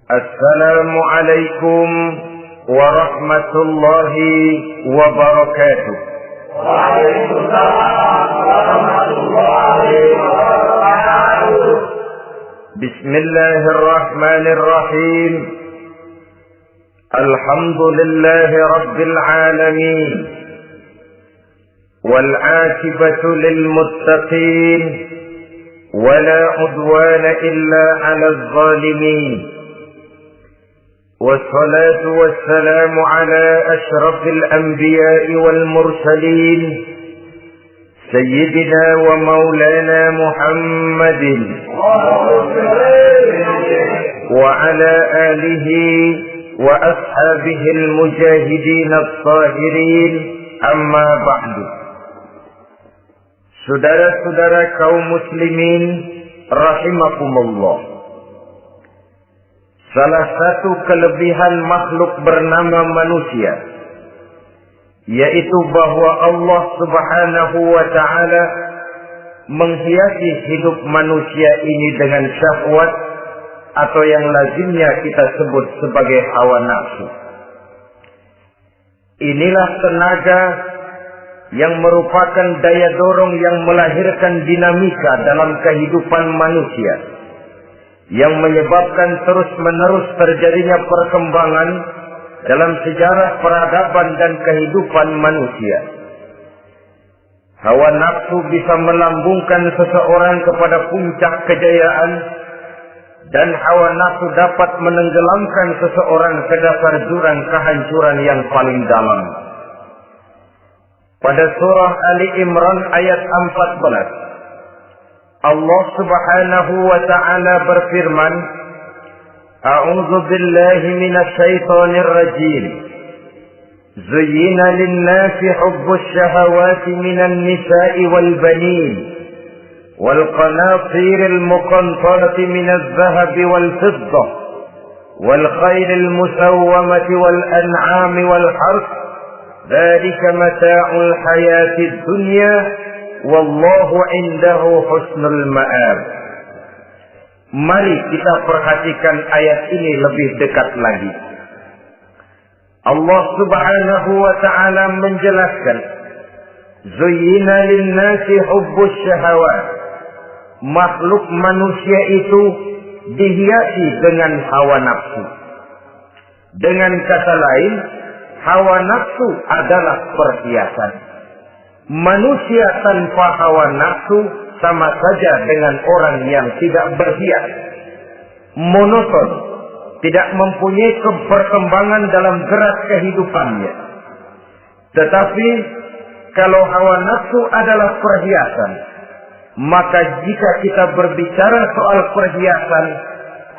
Assalamualaikum warahmatullahi wabarakatuh. Waalaikumsalam warahmatullahi wabarakatuh. Bismillahirrahmanirrahim. Alhamdulillahi rabbil alamin. Wal 'aqibatu lil muttaqin. ولا عدوان إلا على الظالمين والصلاة والسلام على أشرف الأنبياء والمرسلين سيدنا ومولانا محمد وعلى آله وأصحابه المجاهدين الطاهرين أما بعد. Saudara-saudara kaum muslimin rahimakumullah. Salah satu kelebihan makhluk bernama manusia, yaitu bahwa Allah Subhanahu wa ta'ala menghiasi hidup manusia ini dengan syahwat atau yang lazimnya kita sebut sebagai hawa nafsu. Inilah tenaga yang merupakan daya dorong yang melahirkan dinamika dalam kehidupan manusia, yang menyebabkan terus-menerus terjadinya perkembangan dalam sejarah peradaban dan kehidupan manusia. Hawa nafsu bisa melambungkan seseorang kepada puncak kejayaan, dan hawa nafsu dapat menenggelamkan seseorang ke dasar jurang kehancuran yang paling dalam. Pada surah Ali Imran ayat 14, Allah Subhanahu wa ta'ala berfirman, A'udzu billahi minasy syaithanir rajim. Zuyyina lin-nasi hubbus syahawati minan nisa'i wal banin wal qanatiril muqantarati minadh dhahabi wal fiddah wal khairil musawwamati wal an'ami wal harth. Dzalika mata'ul hayatid dunya wallahu 'indahu husnul ma'ab. Mari kita perhatikan ayat ini lebih dekat lagi. Allah Subhanahu wa ta'ala menjelaskan, Zuyyina lin-nasi hubbus syahawat. Makhluk manusia itu dihiasi dengan hawa nafsu. Dengan kata lain, hawa nafsu adalah perhiasan. Manusia tanpa hawa nafsu sama saja dengan orang yang tidak berhias, monoton, tidak mempunyai perkembangan dalam gerak kehidupannya. Tetapi kalau hawa nafsu adalah perhiasan, maka jika kita berbicara soal perhiasan,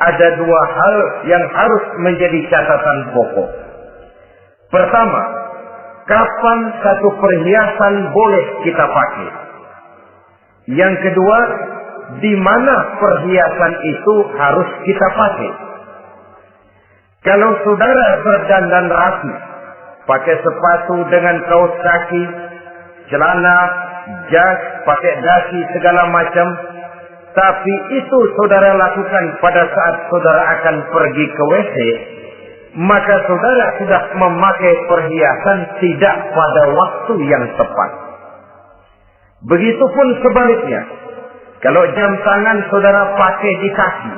ada dua hal yang harus menjadi catatan pokok. Pertama, kapan satu perhiasan boleh kita pakai? Yang kedua, di mana perhiasan itu harus kita pakai? Kalau saudara berdandan rapi, pakai sepatu dengan kaos kaki, celana, jas, pakai dasi segala macam, tapi itu saudara lakukan pada saat saudara akan pergi ke WC, maka saudara sudah memakai perhiasan tidak pada waktu yang tepat. Begitupun sebaliknya, kalau jam tangan saudara pakai di kaki,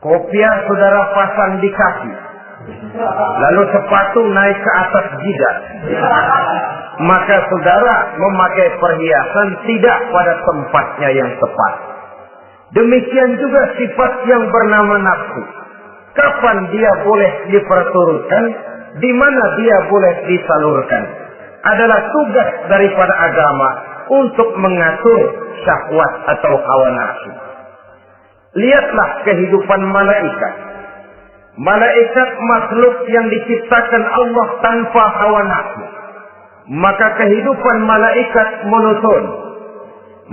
kopiah saudara pasang di kaki, lalu sepatu naik ke atas jidat, maka saudara memakai perhiasan tidak pada tempatnya yang tepat. Demikian juga sifat yang bernama nafsu. Kapan dia boleh diperturutkan, di mana dia boleh disalurkan, adalah tugas daripada agama untuk mengatur syahwat atau hawa nafsu. Lihatlah kehidupan malaikat. Malaikat makhluk yang diciptakan Allah tanpa hawa nafsu. Maka kehidupan malaikat monoton.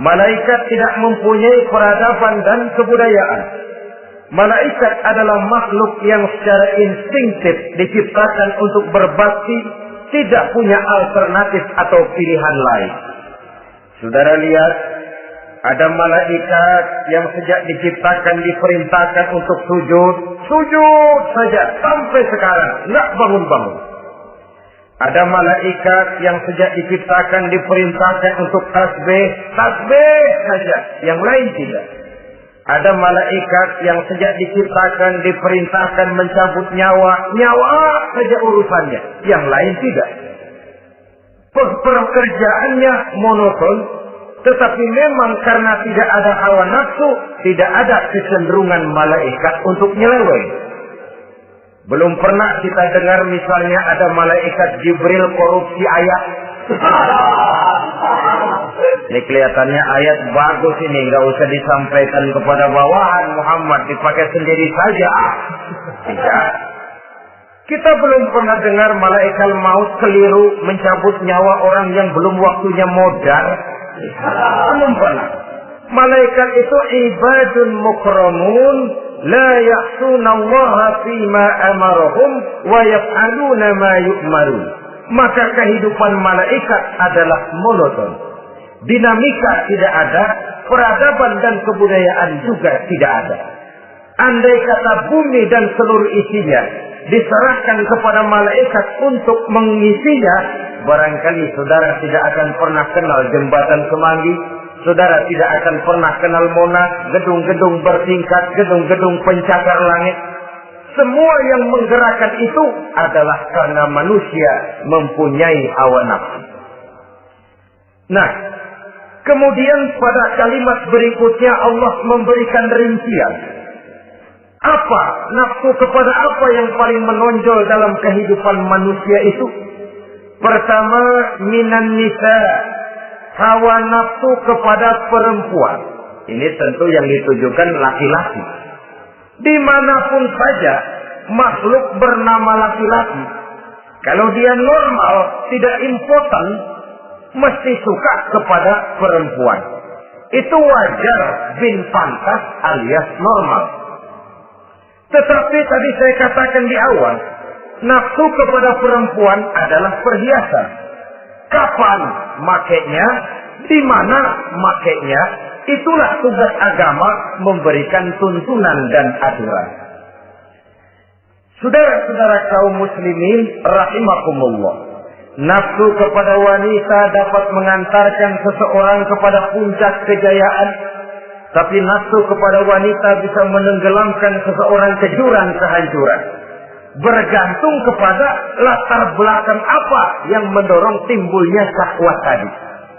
Malaikat tidak mempunyai peradaban dan kebudayaan. Malaikat adalah makhluk yang secara instinktif diciptakan untuk berbakti, tidak punya alternatif atau pilihan lain. Saudara lihat, Ada malaikat yang sejak diciptakan diperintahkan untuk sujud. Sujud saja sampai sekarang. Nggak bangun-bangun. Ada malaikat yang sejak diciptakan diperintahkan untuk tasbih. Tasbih saja. Yang lain tidak. Ada malaikat yang sejak diciptakan diperintahkan mencabut nyawa. Nyawa saja urusannya. Yang lain tidak. Pekerjaannya monoton. Tetapi memang karena tidak ada hawa nafsu, tidak ada kecenderungan malaikat untuk nyeleweng. Belum pernah kita dengar misalnya ada malaikat Jibril korupsi ayat. Ini kelihatannya ayat bagus ini, nggak usah disampaikan kepada bawahan Muhammad, dipakai sendiri saja. Tidak. Kita belum pernah dengar malaikat maut keliru mencabut nyawa orang yang belum waktunya modal. Belum pernah. Malaikat itu ibadun mukramun la ya'suna Allah fima amarahum wa yaf'aluna ma yu'marun. Maka kehidupan malaikat adalah monoton. Dinamika tidak ada, peradaban dan kebudayaan juga tidak ada. Andai kata bumi dan seluruh isinya diserahkan kepada malaikat untuk mengisinya, barangkali saudara tidak akan pernah kenal jembatan Semanggi, saudara tidak akan pernah kenal Monas, gedung-gedung bertingkat, gedung-gedung pencakar langit. Semua yang menggerakkan itu adalah karena manusia mempunyai hawa nafsu. Nah, kemudian pada kalimat berikutnya Allah memberikan rincian. Apa nafsu kepada apa yang paling menonjol dalam kehidupan manusia itu? Pertama, minan nisa, hawa nafsu kepada perempuan. Ini tentu yang ditujukan laki-laki. Dimanapun saja makhluk bernama laki-laki, kalau dia normal, tidak impoten, mesti suka kepada perempuan. Itu wajar, bin pantas alias normal. Tetapi tadi saya katakan di awal, nafsu kepada perempuan adalah perhiasan. Kapan makainya, di mana makainya, itulah tugas agama memberikan tuntunan dan aturan. Saudara-saudara kaum muslimin rahimakumullah, nafsu kepada wanita dapat mengantarkan seseorang kepada puncak kejayaan, tapi nafsu kepada wanita bisa menenggelamkan seseorang ke jurang kehancuran. Bergantung kepada latar belakang apa yang mendorong timbulnya syahwat tadi.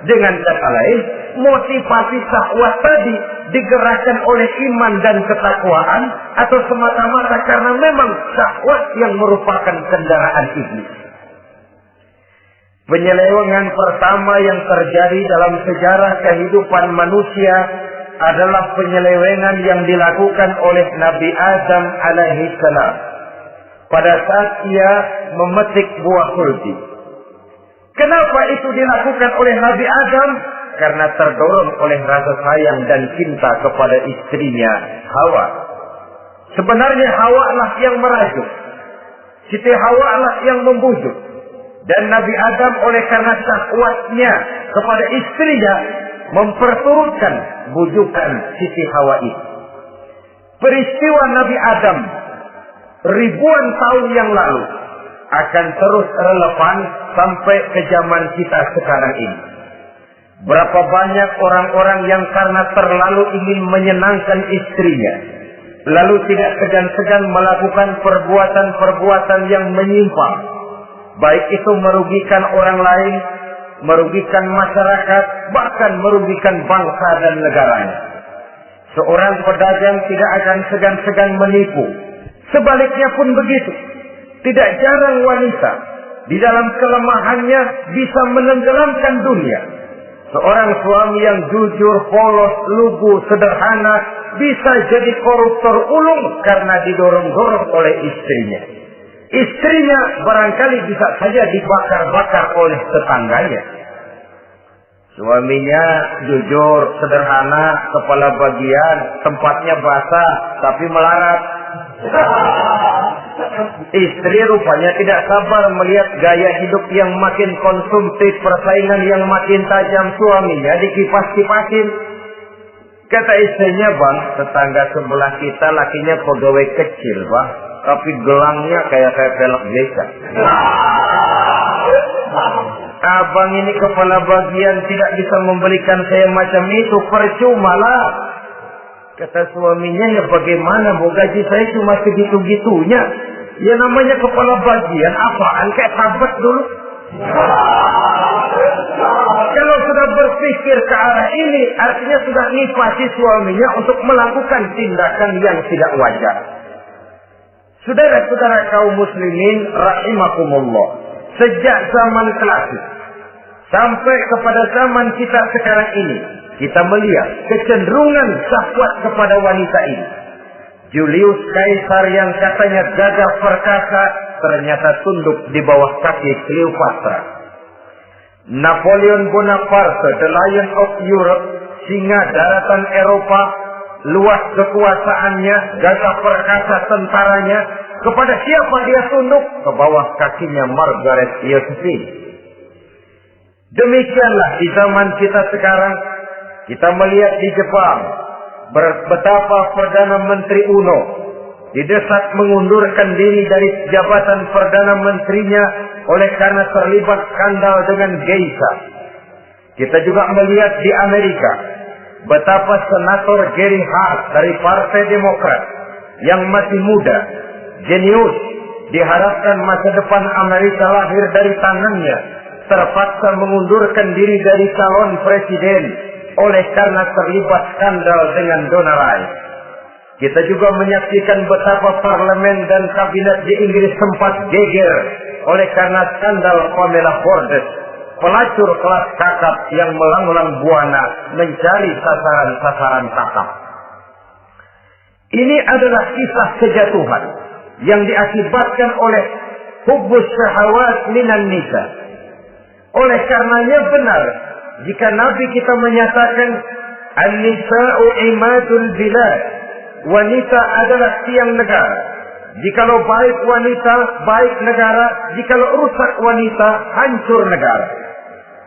Dengan kata lain, motivasi syahwat tadi digerakkan oleh iman dan ketakwaan atau semata-mata karena memang syahwat yang merupakan kendaraan iblis. Penyelewengan pertama yang terjadi dalam sejarah kehidupan manusia adalah penyelewengan yang dilakukan oleh Nabi Adam alaihi salam pada saat ia memetik buah kulti. Kenapa itu dilakukan oleh Nabi Adam? Karena terdorong oleh rasa sayang dan cinta kepada istrinya Hawa. Sebenarnya Hawa lah yang merajuk, Siti Hawa lah yang membujuk, dan Nabi Adam oleh karena syahwatnya kepada istrinya memperturutkan bujukan Siti Hawa itu. Peristiwa Nabi Adam ribuan tahun yang lalu akan terus relevan sampai ke zaman kita sekarang ini. Berapa banyak orang-orang yang karena terlalu ingin menyenangkan istrinya, lalu tidak segan-segan melakukan perbuatan-perbuatan yang menyimpang, baik itu merugikan orang lain, merugikan masyarakat, bahkan merugikan bangsa dan negaranya. Seorang pedagang tidak akan segan-segan menipu. Sebaliknya pun begitu. Tidak jarang wanita di dalam kelemahannya bisa menenggelamkan dunia. Seorang suami yang jujur, polos, lugu, sederhana bisa jadi koruptor ulung karena didorong-dorong oleh istrinya. Istrinya barangkali bisa saja dibakar-bakar oleh tetangganya. Suaminya jujur, sederhana, kepala bagian, tempatnya basah, tapi melarat. Istri rupanya tidak sabar melihat gaya hidup yang makin konsumtif, persaingan yang makin tajam, suaminya dikipas-kipasin. Kata istrinya, bang, tetangga sebelah kita lakinya pegawai kecil, bang, tapi gelangnya kayak velg beca. Abang ini kepala bagian tidak bisa membelikan saya macam itu, percuma lah. Kata suaminya, ya bagaimana, mau gaji saya cuma segitu-gitunya. Ya namanya kepala bagian, apaan, kayak sahabat dulu. Kalau sudah berpikir ke arah ini, artinya sudah nifasi suaminya untuk melakukan tindakan yang tidak wajar. Saudara-saudara kaum muslimin rahimakumullah, sejak zaman klasik sampai kepada zaman kita sekarang ini, kita melihat kecenderungan syahwat kepada wanita ini. Julius Caesar yang katanya gagah perkasa ternyata tunduk di bawah kaki Cleopatra. Napoleon Bonaparte, the Lion of Europe, singa daratan Eropa, luas kekuasaannya, gagah perkasa tentaranya, kepada siapa dia tunduk? Ke bawah kakinya Margaret Josephine. Demikianlah di zaman kita sekarang, kita melihat di Jepang, betapa Perdana Menteri Uno didesak mengundurkan diri dari jabatan Perdana Menterinya oleh karena terlibat skandal dengan geisha. Kita juga melihat di Amerika betapa Senator Gary Hart dari Partai Demokrat yang masih muda, jenius, diharapkan masa depan Amerika lahir dari tangannya, terpaksa mengundurkan diri dari calon presiden oleh karena terlibat skandal dengan Donald Trump. Kita juga menyaksikan betapa parlemen dan kabinet di Inggris sempat geger oleh karena skandal Pamela Bordes, pelacur kelas kakap yang melanglang buana mencari sasaran-sasaran kakap. Ini adalah kisah kejatuhan yang diakibatkan oleh hubbus syahawat minan nisa. Oleh karenanya benar jika Nabi kita menyatakan an-nisa'u imadul bilad, wanita adalah tiang negara. Jikalau baik wanita, baik negara. Jikalau rusak wanita, hancur negara.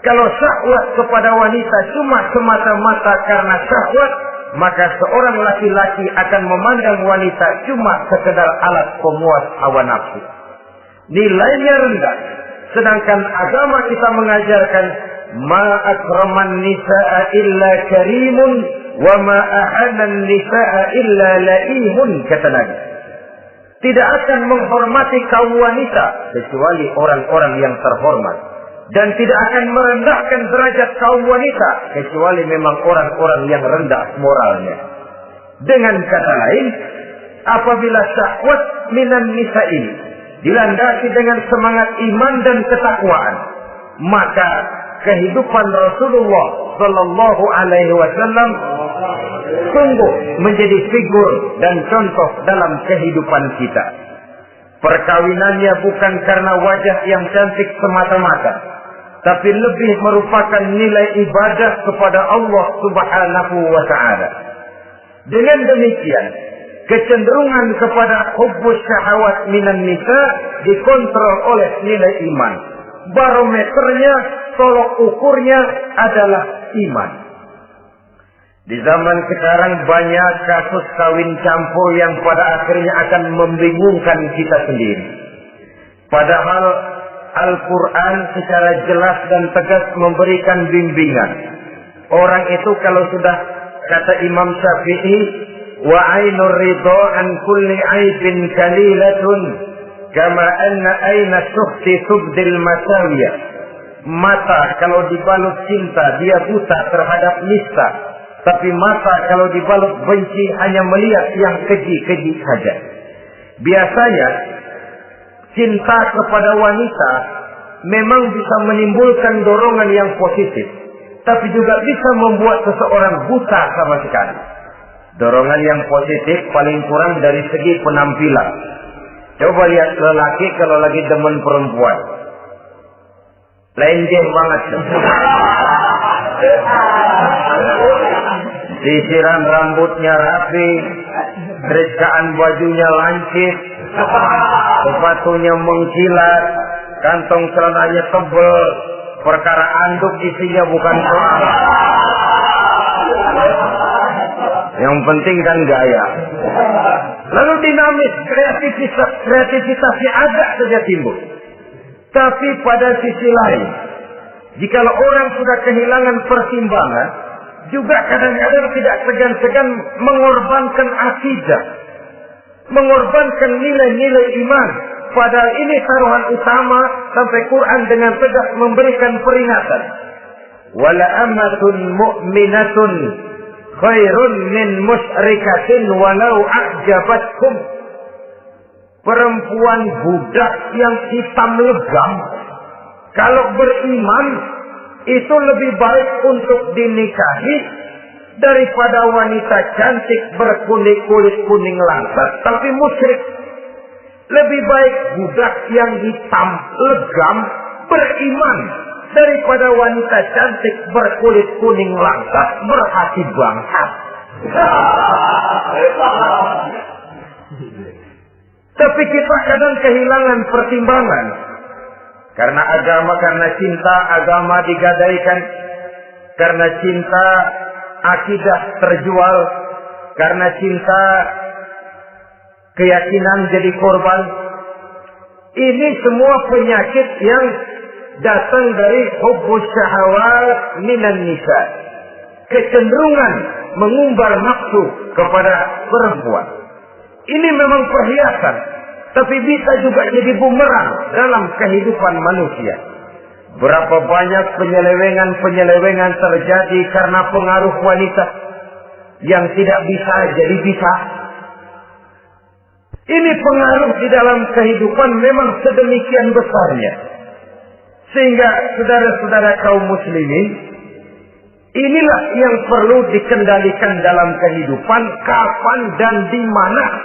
Kalau syahwat kepada wanita cuma semata-mata karena syahwat, maka seorang laki-laki akan memandang wanita cuma sekedar alat pemuas hawa nafsu. Nilainya rendah. Sedangkan agama kita mengajarkan ma akraman nisa'a illa karimun wa ma ahanan nisa'a illa laimun, kata Nabi. Tidak akan menghormati kaum wanita kecuali orang-orang yang terhormat, dan tidak akan merendahkan derajat kaum wanita kecuali memang orang-orang yang rendah moralnya. Dengan kata lain, apabila syahwat minan nisa ini dilandasi dengan semangat iman dan ketakwaan, maka kehidupan Rasulullah Sallallahu Alaihi Wasallam sungguh menjadi figur dan contoh dalam kehidupan kita. Perkawinannya bukan karena wajah yang cantik semata-mata, tapi lebih merupakan nilai ibadah kepada Allah Subhanahu wa Ta'ala. Dengan demikian, kecenderungan kepada hubbus syahawat minan nisa dikontrol oleh nilai iman. Barometernya, tolok ukurnya adalah iman. Di zaman sekarang banyak kasus kawin campur yang pada akhirnya akan membingungkan kita sendiri. Padahal Al-Quran secara jelas dan tegas memberikan bimbingan. Orang itu kalau sudah, kata Imam Syafi'i, wa ainur ridha an kulli aibin kalilatun kama anna aina sukhti tubdil masawiyah. Mata kalau dibalut cinta dia buta terhadap nista, tapi mata kalau dibalut benci hanya melihat yang keji-keji saja. Biasanya cinta kepada wanita memang bisa menimbulkan dorongan yang positif, tapi juga bisa membuat seseorang buta sama sekali. Dorongan yang positif paling kurang dari segi penampilan. Coba lihat lelaki kalau lagi demen perempuan, lenjeh banget. Sisiran rambutnya rapi, terikaan bajunya lancip, sepatunya mengkilat, kantong celananya tebal, perkara anduk isinya bukan soal. Yang penting kan gaya. Lalu dinamis, kreativitasnya ada saja timbul. Tapi pada sisi lain, jikalau orang sudah kehilangan pertimbangan, juga kadang-kadang tidak segan-segan mengorbankan akidah, mengorbankan nilai-nilai iman. Padahal ini taruhan utama, sampai Quran dengan tegas memberikan peringatan. Wala amatun mu'minatun khairun min musyrikatin walau a'jabatkum. Perempuan budak yang hitam legam, kalau beriman, itu lebih baik untuk dinikahi daripada wanita cantik berkulit kuning langsat tapi musyrik. Lebih baik budak yang hitam legam beriman daripada wanita cantik berkulit kuning langsat berhati bangsat. Tapi kita kadang kehilangan pertimbangan. Karena agama, karena cinta agama digadaikan. Karena cinta akidah terjual. Karena cinta keyakinan jadi korban. Ini semua penyakit yang datang dari hubbus syahawat minan nisa. Kecenderungan mengumbar nafsu kepada perempuan. Ini memang perhiasan, tapi bisa juga jadi bumerang dalam kehidupan manusia. Berapa banyak penyelewengan terjadi karena pengaruh wanita yang tidak bisa jadi bisa. Ini pengaruh di dalam kehidupan memang sedemikian besarnya. Sehingga saudara-saudara kaum muslimin, inilah yang perlu dikendalikan dalam kehidupan, kapan dan di mana.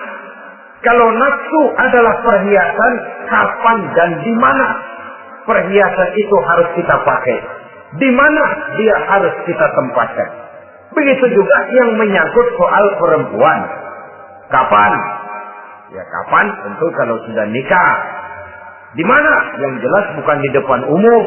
Kalau nafsu adalah perhiasan, kapan dan di mana perhiasan itu harus kita pakai. Di mana dia harus kita tempatkan. Begitu juga yang menyangkut soal perempuan. Kapan? Ya kapan? Tentu kalau sudah nikah. Di mana? Yang jelas bukan di depan umum.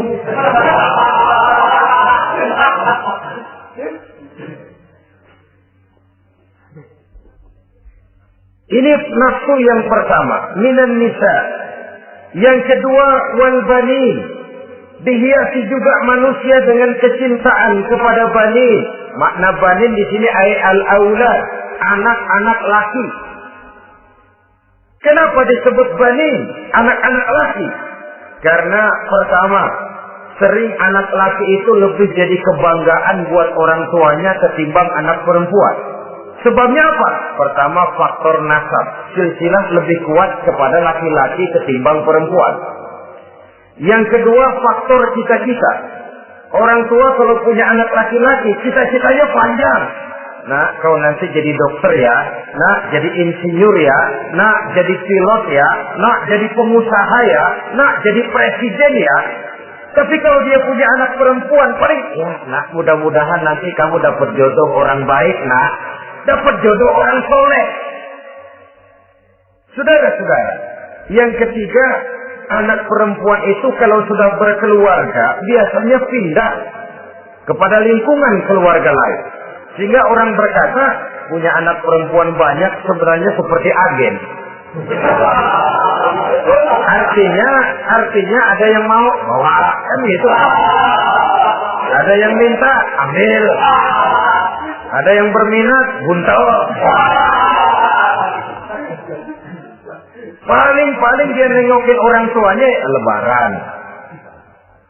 Ini nafsu yang pertama, minan nisa. Yang kedua, wal banin. Dihiasi juga manusia dengan kecintaan kepada banin. Makna banin di sini al-aulad, anak-anak laki. Kenapa disebut banin, anak-anak laki? Karena pertama, sering anak laki itu lebih jadi kebanggaan buat orang tuanya ketimbang anak perempuan. Sebabnya apa? Pertama, faktor nasab. Silsilah lebih kuat kepada laki-laki ketimbang perempuan. Yang kedua, faktor cita-cita. Orang tua kalau punya anak laki-laki, cita-citanya panjang. Nah, kau nanti jadi dokter ya. Nah, jadi insinyur ya. Nah, jadi pilot ya. Nah, jadi pengusaha ya. Nah, jadi presiden ya. Tapi kalau dia punya anak perempuan, paling, ya, nak, mudah-mudahan nanti kamu dapat jodoh orang baik, nak. Dapat jodoh orang soleh. Saudara-saudara, yang ketiga, anak perempuan itu kalau sudah berkeluarga, biasanya pindah kepada lingkungan keluarga lain. Sehingga orang berkata, punya anak perempuan banyak sebenarnya seperti agen. Artinya ada yang mau bawa, kan gitu. Ada yang minta, ambil. Ada yang berminat, buntel. Paling dia nengokin orang tuanya lebaran.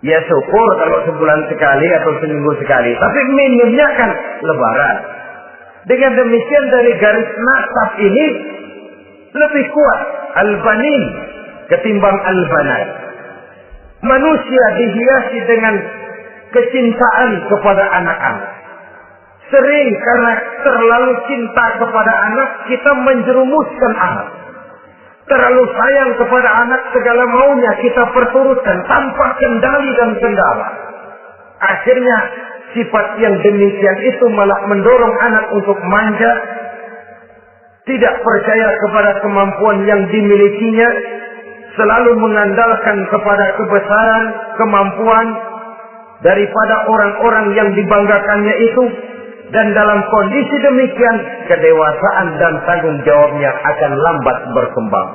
Ya syukur kalau sebulan sekali atau seminggu sekali. Tapi minimnya kan lebaran. Dengan demikian dari garis nasab ini lebih kuat al-banin ketimbang al-banat. Manusia dihiasi dengan kecintaan kepada anak-anak. Sering karena terlalu cinta kepada anak, kita menjerumuskan anak. Terlalu sayang kepada anak, segala maunya kita perturutkan tanpa kendali dan kendala. Akhirnya sifat yang demikian itu malah mendorong anak untuk manja, tidak percaya kepada kemampuan yang dimilikinya, selalu mengandalkan kepada kebesaran, kemampuan daripada orang-orang yang dibanggakannya itu. Dan dalam kondisi demikian, kedewasaan dan tanggung jawabnya akan lambat berkembang.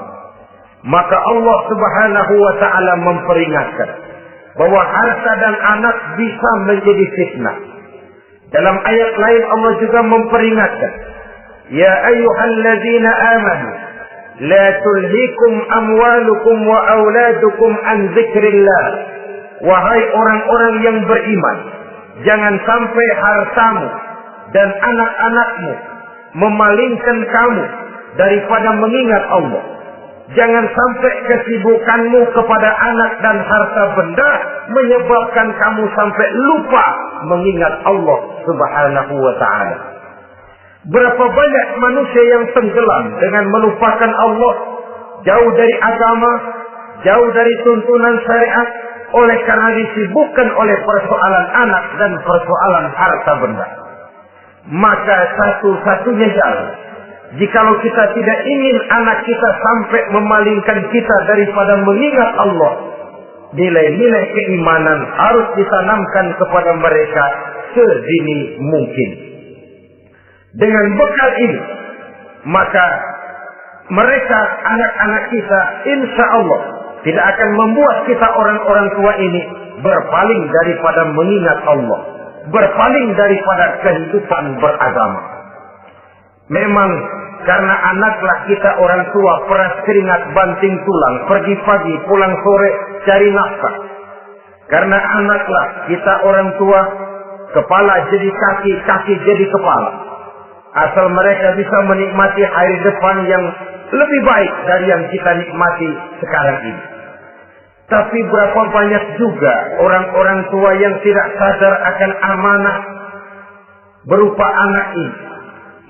Maka Allah Subhanahu wa ta'ala memperingatkan bahwa harta dan anak bisa menjadi fitnah. Dalam ayat lain Allah juga memperingatkan, ya ayyuhalladzina amanu la tulhikum amwalukum wa auladukum an dzikrillah. Wahai orang-orang yang beriman, jangan sampai hartamu dan anak-anakmu memalingkan kamu daripada mengingat Allah. Jangan sampai kesibukanmu kepada anak dan harta benda menyebabkan kamu sampai lupa mengingat Allah Subhanahu wa ta'ala. Berapa banyak manusia yang tenggelam dengan melupakan Allah, jauh dari agama, jauh dari tuntunan syariat, oleh karena disibukkan oleh persoalan anak dan persoalan harta benda. Maka satu-satunya jalan, jikalau kita tidak ingin anak kita sampai memalingkan kita daripada mengingat Allah, nilai-nilai keimanan harus ditanamkan kepada mereka sedini mungkin. Dengan bekal ini, maka mereka, anak-anak kita, insya Allah tidak akan membuat kita orang-orang tua ini berpaling daripada mengingat Allah, berpaling daripada kehidupan beragama. Memang karena anaklah kita orang tua peras keringat banting tulang, pergi pagi pulang sore cari nafkah. Karena anaklah kita orang tua kepala jadi kaki, kaki jadi kepala. Asal mereka bisa menikmati hari depan yang lebih baik dari yang kita nikmati sekarang ini. Tapi berapa banyak juga orang-orang tua yang tidak sadar akan amanah berupa anak ini.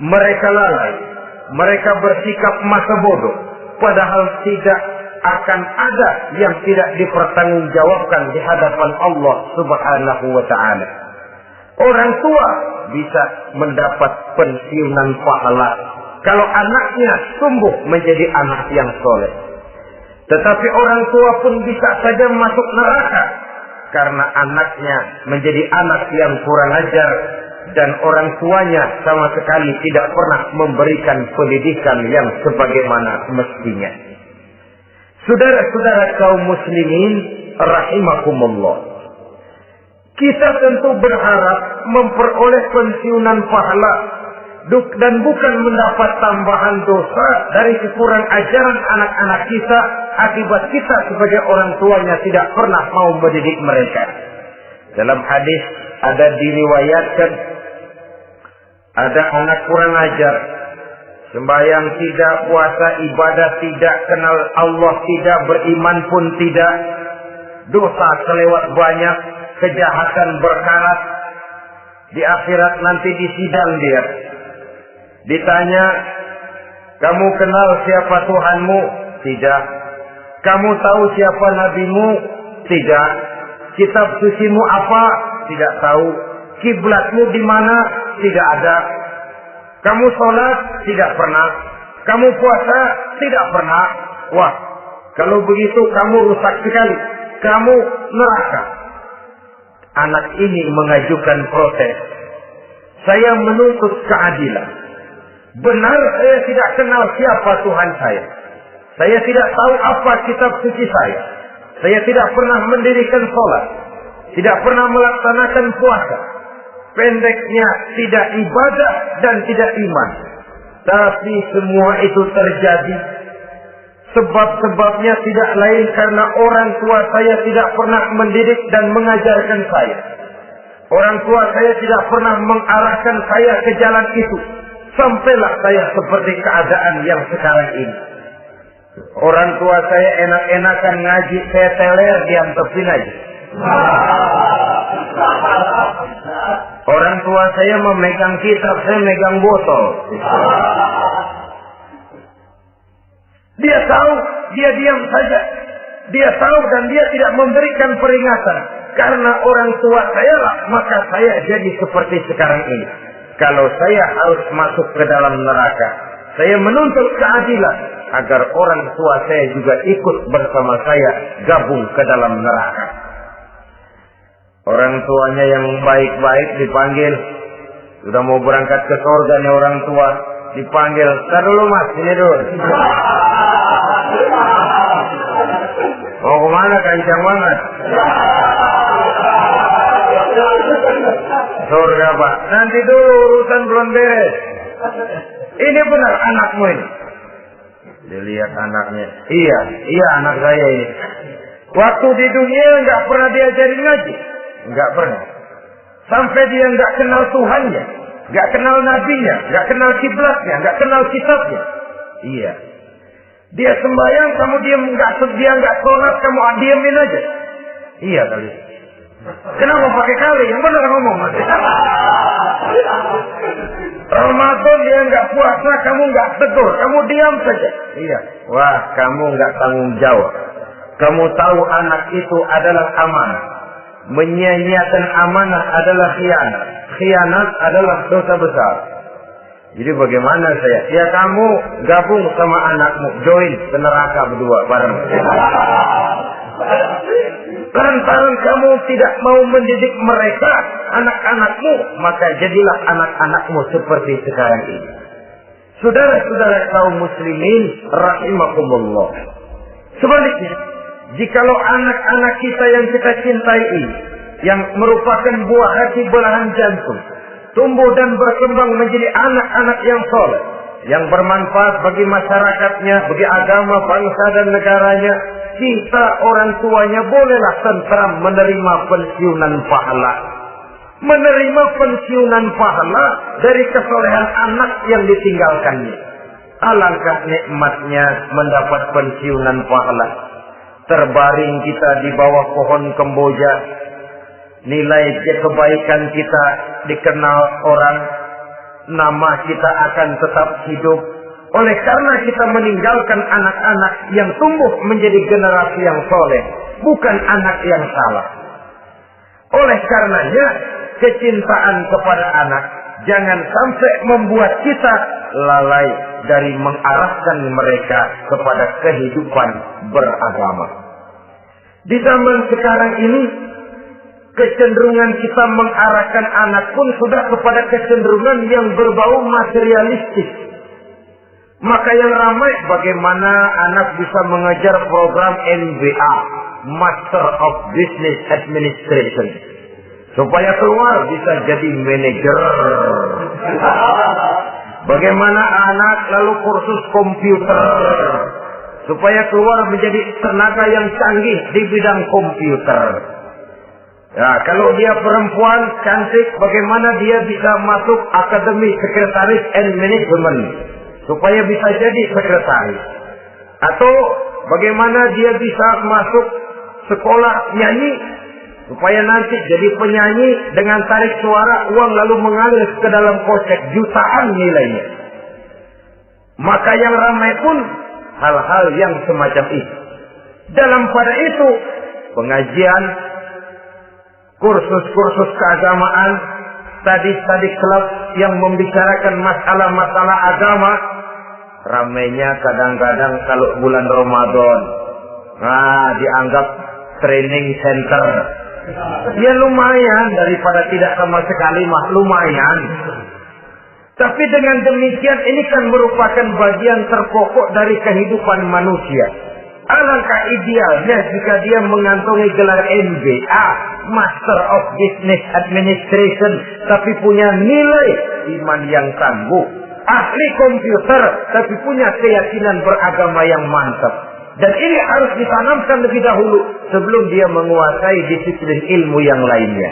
Mereka lalai, mereka bersikap masa bodoh, padahal tidak akan ada yang tidak dipertanggungjawabkan di hadapan Allah Subhanahu wa ta'ala. Orang tua bisa mendapat pensiunan pahala kalau anaknya tumbuh menjadi anak yang soleh. Tetapi orang tua pun bisa saja masuk neraka karena anaknya menjadi anak yang kurang ajar dan orang tuanya sama sekali tidak pernah memberikan pendidikan yang sebagaimana mestinya. Saudara-saudara kaum muslimin rahimakumullah, kita tentu berharap memperoleh pensiunan pahala dan bukan mendapat tambahan dosa dari kekurang ajaran anak-anak kita akibat kita sebagai orang tuanya tidak pernah mau mendidik mereka. Dalam hadis ada diriwayatkan, ada anak kurang ajar, sembahyang tidak, puasa ibadah tidak, kenal Allah tidak, beriman pun tidak, dosa selewat banyak, kejahatan berkarat. Di akhirat nanti disidang dia. Ditanya, kamu kenal siapa Tuhanmu? Tidak. Kamu tahu siapa nabimu? Tidak. Kitab sucimu apa? Tidak tahu. Kiblatmu di mana? Tidak ada. Kamu sholat? Tidak pernah. Kamu puasa? Tidak pernah. Wah, kalau begitu kamu rusak sekali. Kamu neraka. Anak ini mengajukan protes. Saya menuntut keadilan. Benar, saya tidak kenal siapa Tuhan saya. Saya tidak tahu apa kitab suci saya. Saya tidak pernah mendirikan sholat. Tidak pernah melaksanakan puasa. Pendeknya, tidak ibadah dan tidak iman. Tapi semua itu terjadi. Sebab-sebabnya tidak lain karena orang tua saya tidak pernah mendidik dan mengajarkan saya. Orang tua saya tidak pernah mengarahkan saya ke jalan itu. Sampailah saya seperti keadaan yang sekarang ini. Orang tua saya enak-enakan ngaji, saya teler diantepin aja. Orang tua saya memegang kitab, saya megang botol. Dia tahu, dia diam saja. Dia tahu dan dia tidak memberikan peringatan. Karena orang tua saya lah, maka saya jadi seperti sekarang ini. Kalau saya harus masuk ke dalam neraka, saya menuntut keadilan agar orang tua saya juga ikut bersama saya gabung ke dalam neraka. Orang tuanya yang baik-baik dipanggil, Sudah mau berangkat ke surga nih orang tua, dipanggil, "Tar dulu Mas, sini dulu." Mau kemana, kencang banget? Surga Pak. Nanti dulu, urusan belum beres. Ini benar anakmu ini. Dilihat anaknya. Iya anak saya ini. Waktu di dunia nggak pernah diajarin ngaji, nggak pernah. Sampai dia nggak kenal Tuhannya, nggak kenal nabinya, nggak kenal kiblatnya, nggak kenal kitabnya. Iya. Dia sembahyang, kamu diam, dia nggak sholat, kamu diamin aja. Iya kali. Kenapa pakai kali? Yang benar ngomong. Ramadan dia nggak puasa, kamu nggak tegur, kamu diam saja. Iya. Wah, kamu nggak tanggung jawab. Kamu tahu anak itu adalah amanah. Menyia-nyiakan amanah adalah khianat. Khianat adalah dosa besar. Jadi bagaimana saya? Ya kamu gabung sama anakmu, join ke neraka berdua bareng. Lantaran kamu tidak mau mendidik mereka, anak-anakmu, maka jadilah anak-anakmu seperti sekarang ini. Saudara-saudara kaum muslimin rahimakumullah. Sebaliknya, jikalau anak-anak kita yang kita cintai ini, yang merupakan buah hati belahan jantung, tumbuh dan berkembang menjadi anak-anak yang soleh, yang bermanfaat bagi masyarakatnya, bagi agama, bangsa dan negaranya, kita orang tuanya bolehlah tentram menerima pensiunan pahala. Menerima pensiunan pahala dari kesolehan anak yang ditinggalkannya. Alangkah nikmatnya mendapat pensiunan pahala. Terbaring kita di bawah pohon kemboja, nilai kebaikan kita dikenal orang, nama kita akan tetap hidup. Oleh karena kita meninggalkan anak-anak yang tumbuh menjadi generasi yang soleh, bukan anak yang salah. Oleh karenanya, kecintaan kepada anak jangan sampai membuat kita lalai dari mengarahkan mereka kepada kehidupan beragama. Di zaman sekarang ini, kecenderungan kita mengarahkan anak pun sudah kepada kecenderungan yang berbau materialistis. Maka yang ramai bagaimana anak bisa mengejar program MBA, Master of Business Administration, supaya keluar bisa jadi manajer. Bagaimana anak lalu kursus komputer, supaya keluar menjadi tenaga yang canggih di bidang komputer. Ya, kalau dia perempuan cantik, bagaimana dia bisa masuk Akademi Sekretaris and Management, supaya bisa jadi sekretaris. Atau bagaimana dia bisa masuk sekolah nyanyi, supaya nanti jadi penyanyi dengan tarik suara, uang lalu mengalir ke dalam kocek jutaan nilainya. Maka yang ramai pun hal-hal yang semacam itu. Dalam pada itu, pengajian, kursus-kursus keagamaan, tadi klub yang membicarakan masalah-masalah agama, ramainya kadang-kadang kalau bulan Ramadan, dianggap training center. Ya lumayan, daripada tidak sama sekali mah lumayan. Tapi dengan demikian ini kan merupakan bagian terpokok dari kehidupan manusia. Alangkah idealnya jika dia mengantongi gelar MBA, Master of Business Administration, tapi punya nilai iman yang tangguh, ahli komputer, tapi punya keyakinan beragama yang mantap. Dan ini harus ditanamkan lebih dahulu sebelum dia menguasai disiplin ilmu yang lainnya.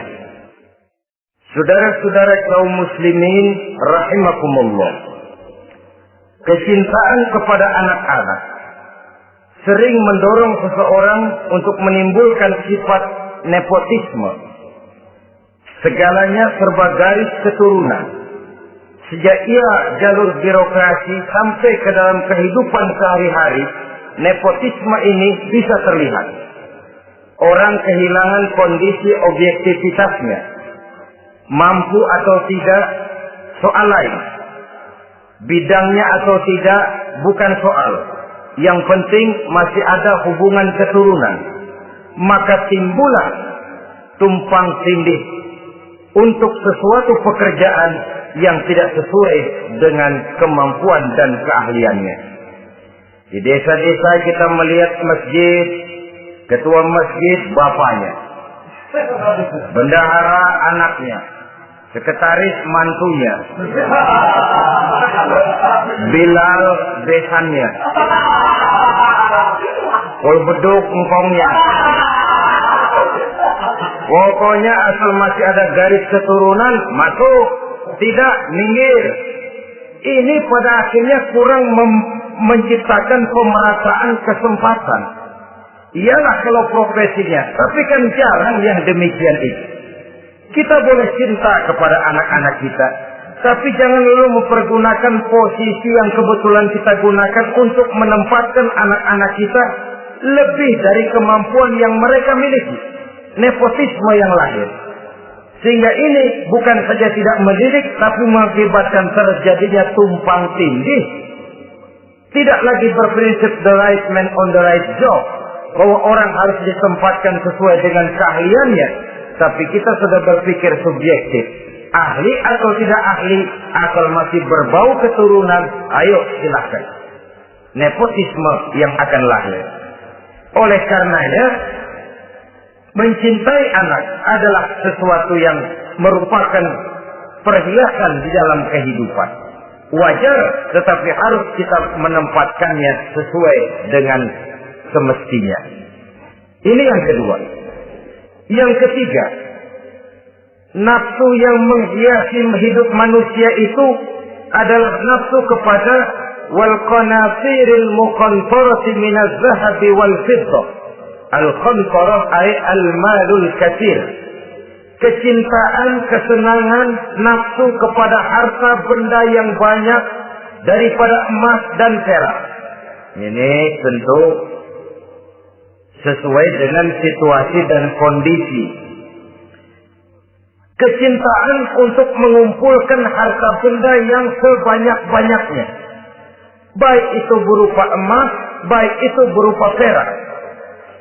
Saudara-saudara kaum muslimin rahimakumullah, kecintaan kepada anak-anak sering mendorong seseorang untuk menimbulkan sifat nepotisme. Segalanya serba garis keturunan. Sejak ia jalur birokrasi sampai ke dalam kehidupan sehari-hari, nepotisme ini bisa terlihat. Orang kehilangan kondisi objektivitasnya. Mampu atau tidak, soal lain. Bidangnya atau tidak, bukan soal. Yang penting masih ada hubungan keturunan. Maka timbullah tumpang tindih untuk sesuatu pekerjaan yang tidak sesuai dengan kemampuan dan keahliannya. Di desa-desa kita melihat masjid, ketua masjid bapaknya, bendahara anaknya, sekretaris mantunya, Bilal besannya, beduk engkongnya. Pokoknya asal masih ada garis keturunan masuk, tidak minggir. Ini pada akhirnya kurang menciptakan pemerataan kesempatan. Iyalah kalau profesinya, tapi kan jarang yang demikian itu. Kita boleh cinta kepada anak-anak kita, tapi jangan lalu mempergunakan posisi yang kebetulan kita gunakan untuk menempatkan anak-anak kita lebih dari kemampuan yang mereka miliki. Nepotisme yang lahir. Sehingga ini bukan saja tidak mendidik, tapi mengakibatkan terjadinya tumpang tindih. Tidak lagi berprinsip the right man on the right job, bahwa orang harus ditempatkan sesuai dengan keahliannya, tapi kita sudah berpikir subjektif. Ahli atau tidak ahli, asal masih berbau keturunan, ayo silahkan. Nepotisme yang akan lahir. Oleh karenanya, mencintai anak adalah sesuatu yang merupakan perhiasan di dalam kehidupan. Wajar, tetapi harus kita menempatkannya sesuai dengan semestinya. Ini yang kedua. Yang ketiga, nafsu yang menghiasi hidup manusia itu adalah nafsu kepada wal qanatiril muqantarati minaz zahabi wal fiddah. Al-qantarah ay al-malul katsir. Kecintaan, kesenangan, nafsu kepada harta benda yang banyak daripada emas dan perak. Ini tentu sesuai dengan situasi dan kondisi. Kecintaan untuk mengumpulkan harta benda yang sebanyak-banyaknya. Baik itu berupa emas, baik itu berupa perak.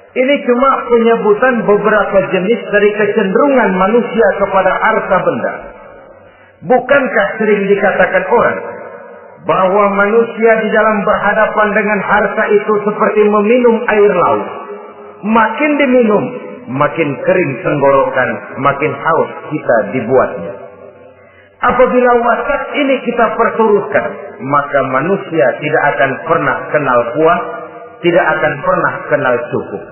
Ini cuma penyebutan beberapa jenis dari kecenderungan manusia kepada harta benda. Bukankah sering dikatakan orang bahwa manusia di dalam berhadapan dengan harta itu seperti meminum air laut. Makin diminum, makin kering tenggorokan, makin haus kita dibuatnya. Apabila watak ini kita perturutkan, maka manusia tidak akan pernah kenal puas, tidak akan pernah kenal cukup.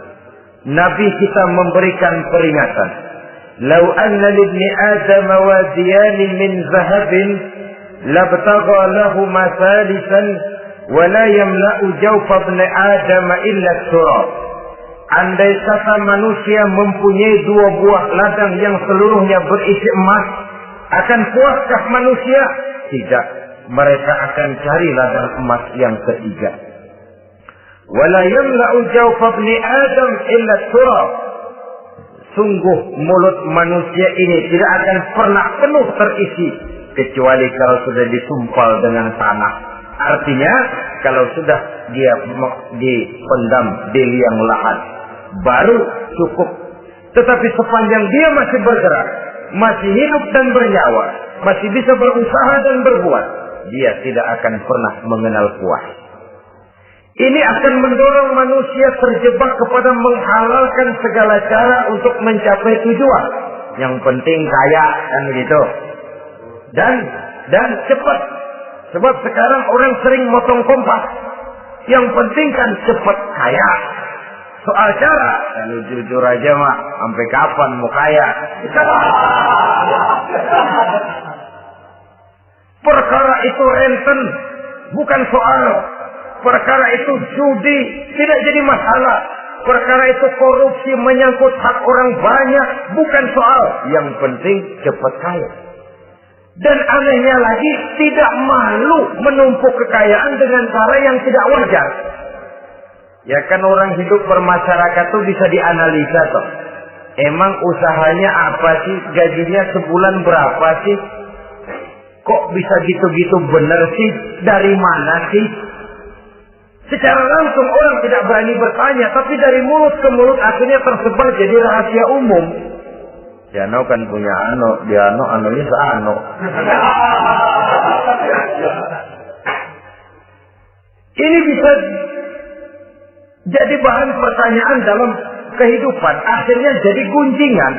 Nabi kita memberikan peringatan. Lau anna libni Adam wadiyan min zahabin labtagha lahu masalisan wa la yamla'u jawfa ibni Adam illa turab. Andai kata manusia mempunyai dua buah ladang yang seluruhnya berisi emas, akan puaskah manusia? Tidak. Mereka akan cari ladang emas yang ketiga. Wala yamla'u jawfa ibni Adam illa turab. Sungguh mulut manusia ini tidak akan pernah penuh terisi kecuali kalau sudah disumpal dengan tanah. Artinya kalau sudah dia dipendam di liang lahat baru cukup. Tetapi sepanjang dia masih bergerak, masih hidup dan bernyawa, masih bisa berusaha dan berbuat, dia tidak akan pernah mengenal puas. Ini akan mendorong manusia terjebak kepada menghalalkan segala cara untuk mencapai tujuan. Yang penting kaya, kan begitu. Dan cepat. Sebab sekarang orang sering motong kompas. Yang penting kan cepat kaya. Soal cara, kalau jujur aja mah, sampai kapan mau kaya? Perkara itu renten, bukan soal. Perkara itu judi, tidak jadi masalah. Perkara itu korupsi menyangkut hak orang banyak, bukan soal. Yang penting cepat kaya. Dan anehnya lagi, tidak malu menumpuk kekayaan dengan cara yang tidak wajar. Ya kan orang hidup bermasyarakat tuh bisa dianalisa toh. Emang usahanya apa sih? Gajinya sebulan berapa sih? Kok bisa gitu-gitu bener sih? Dari mana sih? Secara langsung orang tidak berani bertanya, tapi dari mulut ke mulut akhirnya tersebar jadi rahasia umum. Si Ano kan punya Ano, dia Ano, Anonya seano. Ini bisa jadi bahan pertanyaan dalam kehidupan. Akhirnya jadi gunjingan.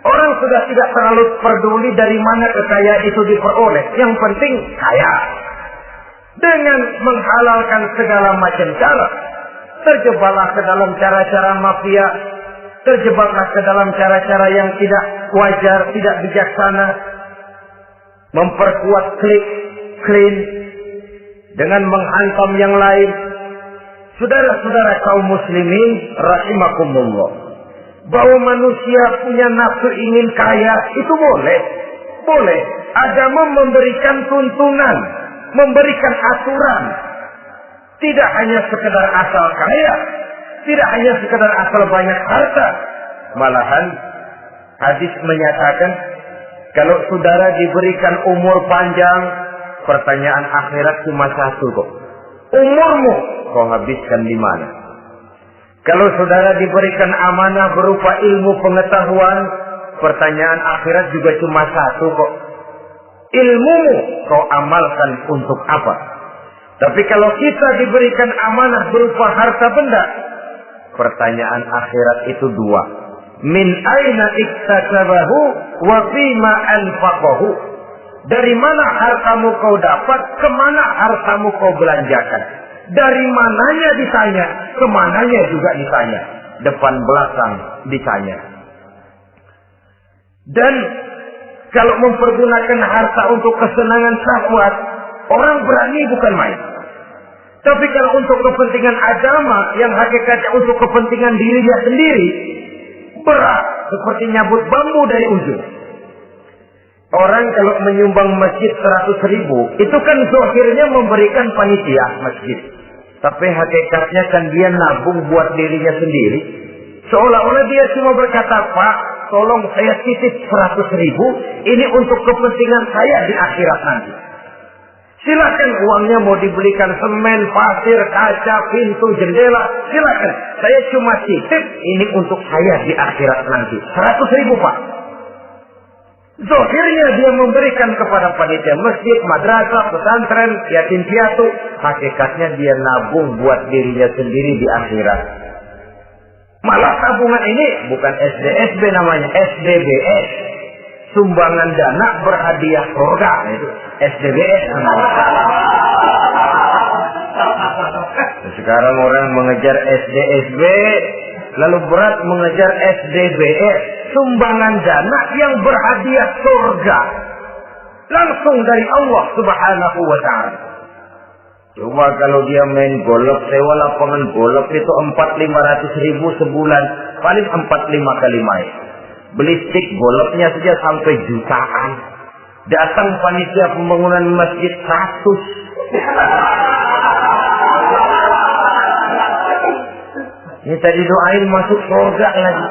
Orang sudah tidak terlalu peduli dari mana kekayaan itu diperoleh. Yang penting kaya. Dengan menghalalkan segala macam cara. Terjebaklah ke dalam cara-cara mafia. Terjebaklah ke dalam cara-cara yang tidak wajar, tidak bijaksana. Memperkuat klaim dengan menghantam yang lain. Saudara-saudara kaum muslimin rahimakumullah, bahwa manusia punya nafsu ingin kaya itu boleh. Boleh. Agama memberikan tuntunan, memberikan aturan. Tidak hanya sekedar asal kaya, tidak hanya sekedar asal banyak harta. Malahan hadis menyatakan, kalau saudara diberikan umur panjang, pertanyaan akhirat cuma satu kok. Umurmu kau habiskan di mana? Kalau saudara diberikan amanah berupa ilmu pengetahuan, pertanyaan akhirat juga cuma satu kok. Ilmumu kau amalkan untuk apa? Tapi kalau kita diberikan amanah berupa harta benda, pertanyaan akhirat itu dua. Min aina iktasabahu wa fima anfaqahu. Dari mana hartamu kau dapat, kemana hartamu kau belanjakan. Dari mananya ditanya, kemananya juga ditanya. Depan belakang ditanya. Dan kalau mempergunakan harta untuk kesenangan syahwat, orang berani bukan main. Tapi kalau untuk kepentingan agama, yang hakikatnya untuk kepentingan dirinya sendiri, berat seperti nyabut bambu dari ujung. Orang kalau menyumbang masjid 100.000, itu kan zahirnya memberikan panitia masjid. Tapi hakikatnya kan dia nabung buat dirinya sendiri. Seolah-olah dia cuma berkata, Pak, tolong saya titip 100.000, ini untuk kepentingan saya di akhirat nanti. Silakan uangnya mau dibelikan semen, pasir, kaca, pintu, jendela, silakan. Saya cuma titip, ini untuk saya di akhirat nanti. 100.000 Pak. Zahirnya dia memberikan kepada panitia masjid, madrasah, pesantren, yatim piatu. Hakikatnya dia nabung buat dirinya sendiri di akhirat. Malah tabungan ini bukan SDSB namanya, SDBS. Sumbangan dana berhadiah surga. Itu SDBS namanya. Sekarang orang mengejar SDSB, lalu berat mengejar SDBS. Sumbangan dana yang berhadiah surga. Langsung dari Allah Subhanahu wa ta'ala. Cuma kalau dia main golf, sewa lapangan golf itu 400-500 ribu sebulan. Paling 45 kali main. Beli stick golfnya saja sampai jutaan. Datang panitia pembangunan masjid 100. Ini tadi doain masuk surga lagi.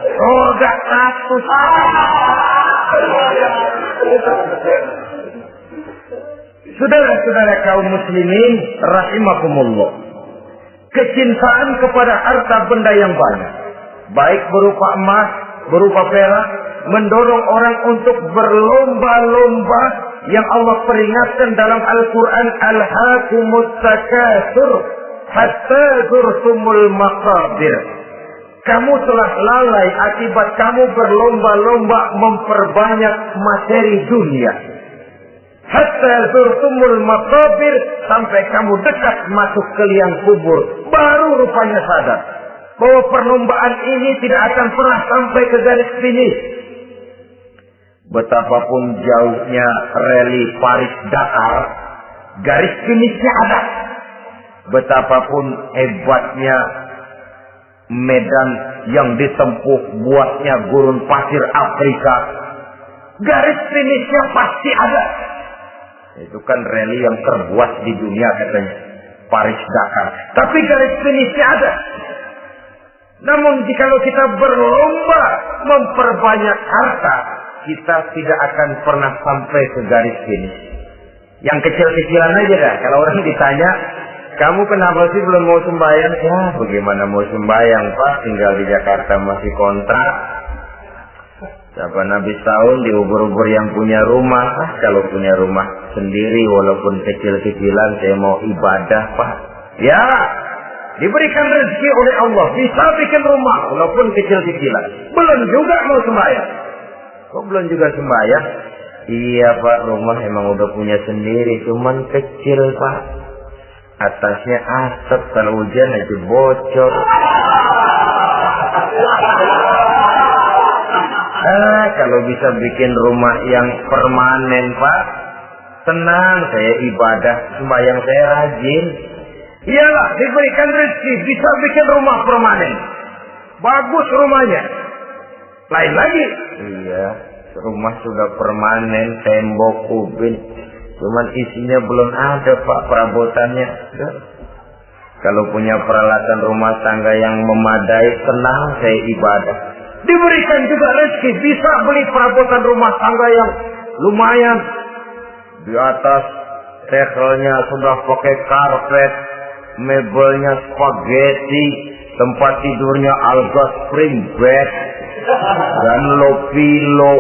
Surga 100. Saudara-saudara kaum muslimin rahimakumullah, kecintaan kepada harta benda yang banyak, baik berupa emas, berupa perak, mendorong orang untuk berlomba-lomba yang Allah peringatkan dalam Al-Quran, Alhaakumut takatsur hatta zurtumul maqabir. Kamu telah lalai akibat kamu berlomba-lomba memperbanyak materi dunia. Hatta zurtumul maqabir, sampai kamu dekat masuk ke liang kubur, baru rupanya sadar bahwa perlombaan ini tidak akan pernah sampai ke garis finish. Betapapun jauhnya rally Paris-Dakar, garis finishnya ada. Betapapun hebatnya medan yang ditempuh buatnya gurun pasir Afrika, garis finishnya pasti ada. Itu kan rally yang terbuat di dunia katanya, Paris-Dakar. Tapi garis finishnya ada. Namun jikalau kita berlomba memperbanyak harta, kita tidak akan pernah sampai ke garis finish. Yang kecil-kecilan aja dah. Kalau orang ditanya, kamu kenapa sih belum mau sembahyang? Ya, bagaimana mau sembahyang Pak? Tinggal di Jakarta masih kontrak. Siapa habis tahun diubur-ubur yang punya rumah. Kalau punya rumah sendiri walaupun kecil-kecilan, saya mau ibadah Pak. Ya, diberikan rezeki oleh Allah, bisa bikin rumah walaupun kecil-kecilan. Belum juga mau sembahyang. Kok belum juga sembahyang? Iya Pak, rumah emang udah punya sendiri, cuman kecil Pak. Atasnya asap, kalau hujan aja bocor. Kalau bisa bikin rumah yang permanen Pak, tenang, saya ibadah, sembahyang saya rajin. Iyalah, diberikan rezeki, bisa bikin rumah permanen. Bagus rumahnya. Lain lagi. Iya, rumah sudah permanen, tembok, ubin. Cuman isinya belum ada Pak, perabotannya. Kalau punya peralatan rumah tangga yang memadai, tenang, saya ibadah. Diberikan juga rezeki, bisa beli perabotan rumah tangga yang lumayan. Di atas tekelnya sudah pakai karpet, mebelnya spaghetti, tempat tidurnya alga spring bed, dan lo-pilo,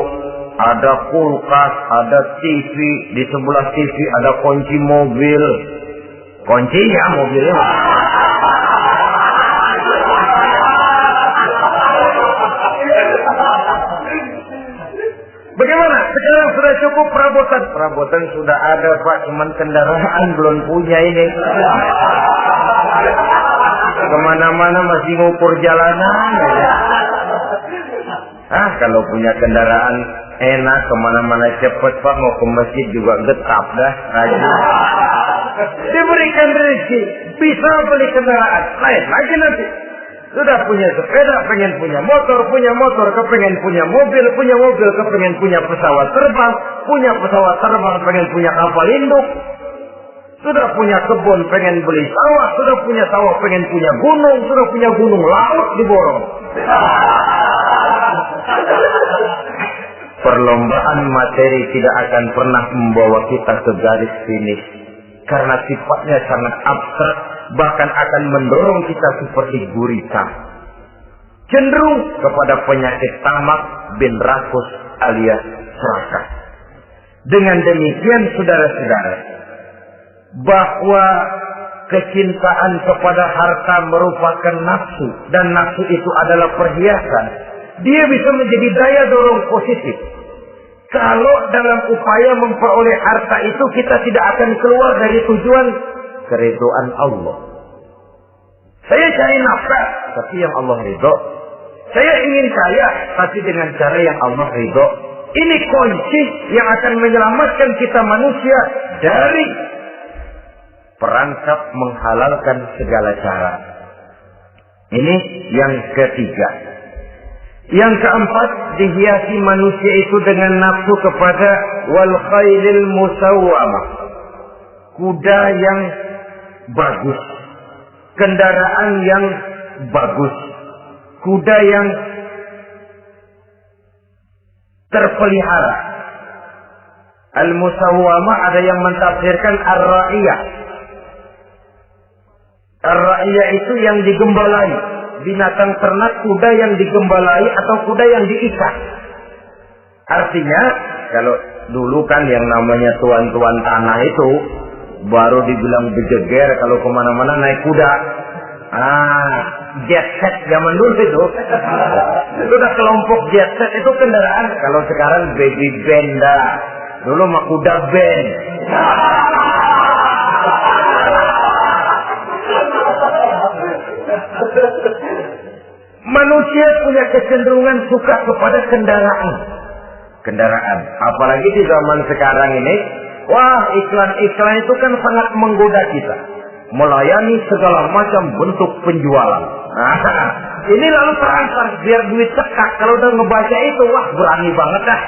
ada kulkas, ada TV, di sebelah TV ada kunci mobil. Kuncinya mobilnya. Bagaimana? Sekarang sudah cukup perabotan. Perabotan sudah ada Pak, cuman kendaraan belum punya ini. Kemana-mana masih ngukur jalanan. Kalau punya kendaraan enak, kemana-mana cepet Pak, mau ke masjid juga getap dah. Diberikan rezeki, bisa beli kendaraan. Lain lagi nanti. Sudah punya sepeda, pengen punya motor, kepengen punya mobil, kepengen punya pesawat terbang, pengen punya kapal induk. Sudah punya kebun, pengen beli sawah, sudah punya sawah, pengen punya gunung, sudah punya gunung, laut diborong. Perlombaan materi tidak akan pernah membawa kita ke garis finish. Karena sifatnya sangat abstrak, bahkan akan mendorong kita seperti gurita. Cenderung kepada penyakit tamak bin rakus alias serakah. Dengan demikian saudara-saudara, bahwa kecintaan kepada harta merupakan nafsu, dan nafsu itu adalah perhiasan, dia bisa menjadi daya dorong positif. Kalau dalam upaya memperoleh harta itu kita tidak akan keluar dari tujuan keridhaan Allah. Saya cari nafkah, tapi yang Allah ridho. Saya ingin kaya, tapi dengan cara yang Allah ridho. Ini kunci yang akan menyelamatkan kita manusia dari perangkap menghalalkan segala cara. Ini yang ketiga. Yang keempat, dihiasi manusia itu dengan nafsu kepada wal khailil musawwamah. Kuda yang bagus, kendaraan yang bagus, kuda yang terpelihara. Al-musawwamah ada yang mentafsirkan ar-ra'iyah. Ar-ra'iyah itu yang digembalai. Binatang ternak, kuda yang digembalai atau kuda yang diikat. Artinya, kalau dulu kan yang namanya tuan-tuan tanah itu baru dibilang bejeger kalau kemana-mana naik kuda. Jet set zaman dulu itu. Sudah kelompok jet set itu kendaraan. Kalau sekarang baby benda. Dulu mah kuda band. Manusia punya kecenderungan suka kepada kendaraan. Apalagi di zaman sekarang ini, wah, iklan-iklan itu kan sangat menggoda kita. Melayani segala macam bentuk penjualan. Ini lalu terangsang biar duit cekak. Kalau udah ngebaca itu, wah, berani banget dah.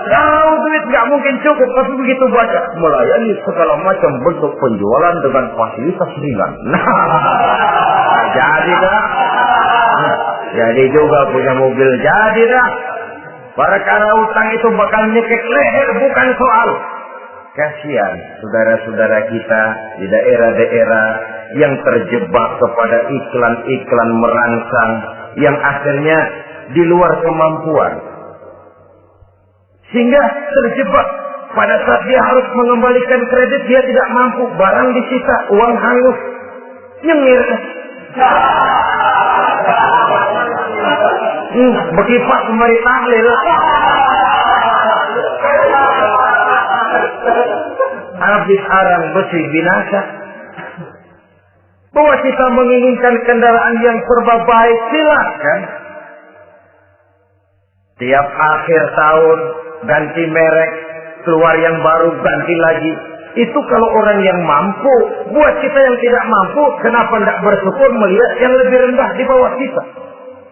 Tahu duit nggak mungkin cukup, tapi begitu baca melayani segala macam bentuk penjualan dengan fasilitas ringan. Jadi dah. Jadi juga punya mobil, jadi dah. Perkara utang itu bakal nyekek leher, bukan soal. Kasihan saudara-saudara kita di daerah-daerah yang terjebak kepada iklan-iklan merangsang yang akhirnya di luar kemampuan. Sehingga terjebak pada saat dia harus mengembalikan kredit, dia tidak mampu, barang disita, uang hangus, nyengir. Bekipak kembali tahlil. Habis arang besi binasa. Bahwa kita menginginkan kendaraan yang serba baik, silakan. Tiap akhir tahun ganti merek, keluar yang baru, ganti lagi. Itu kalau orang yang mampu. Buat kita yang tidak mampu, kenapa tidak bersyukur melihat yang lebih rendah di bawah kita?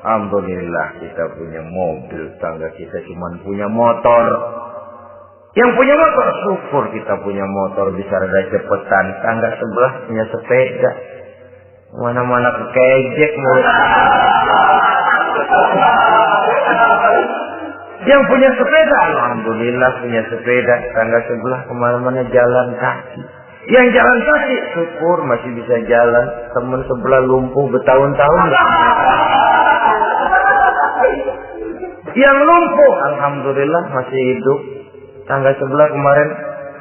Alhamdulillah kita punya mobil, tangga kita cuma punya motor. Yang punya motor, syukur kita punya motor bisa rada cepetan. Tangga sebelah punya sepeda, mana-mana kekejek mulut. Yang punya sepeda, alhamdulillah punya sepeda. Tangga sebelah kemana-mana jalan kaki. Yang jalan kaki, syukur masih bisa jalan. Teman sebelah lumpuh bertahun-tahun. Yang lumpuh, alhamdulillah masih hidup. Tangga sebelah kemarin